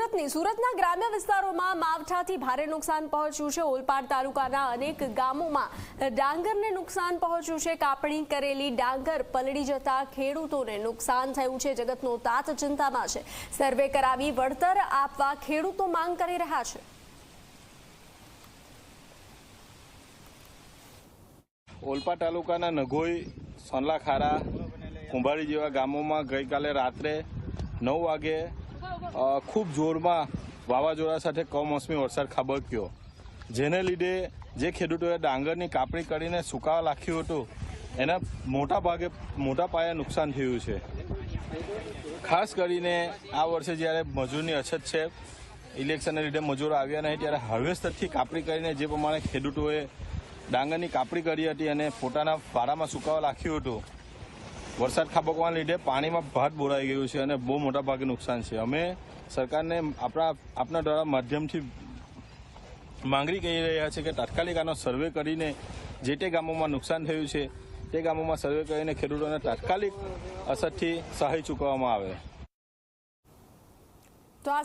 સુરતના ગ્રામ્ય વિસ્તારોમાં માવઠાથી ભારે નુકસાન પહોંચ્યું છે। ઓલપાડ તાલુકાના અનેક ગામોમાં ડાંગરને નુકસાન પહોંચ્યું છે। કાપણી કરેલી ડાંગર પલળી જતા ખેડૂતોને નુકસાન થયું છે। જગતનો તાત ચિંતામાં છે। સર્વે કરાવી વળતર આપવા ખેડૂતો માંગ કરી રહ્યા છે। ઓલપાડ તાલુકાના નગોઈ, સોનલાખારા, કુંભારી જેવા ગામોમાં ગઈકાલે રાત્રે 9 વાગે ખૂબ જોરમાં વાવાઝોડા સાથે કમોસમી વરસાદ ખાબક્યો, જેને લીધે જે ખેડૂતોએ ડાંગરની કાપણી કરીને સુકાવા નાખ્યું હતું એને મોટા પાયે નુકસાન થયું છે। ખાસ કરીને આ વર્ષે જ્યારે મજૂરની અછત છે, ઇલેક્શનને લીધે મજૂરો આવ્યા નહીં, ત્યારે હાર્વેસ્ટરથી કાપણી કરીને જે પ્રમાણે ખેડૂતોએ ડાંગરની કાપણી કરી હતી અને પોતાના વાડામાં સુકાવા નાખ્યું હતું, વરસાદ ખાબકવાના લીધે પાણીમાં ભાત બોરાઈ ગયું છે અને બહુ મોટા ભાગે નુકસાન છે। અમે સરકારને આપના દ્વારા માધ્યમથી માંગણી કરી રહ્યા છે કે તાત્કાલિક આનો સર્વે કરીને જે તે ગામોમાં નુકસાન થયું છે તે ગામોમાં સર્વે કરીને ખેડૂતોને તાત્કાલિક અસરથી સહાય ચૂકવવામાં આવે।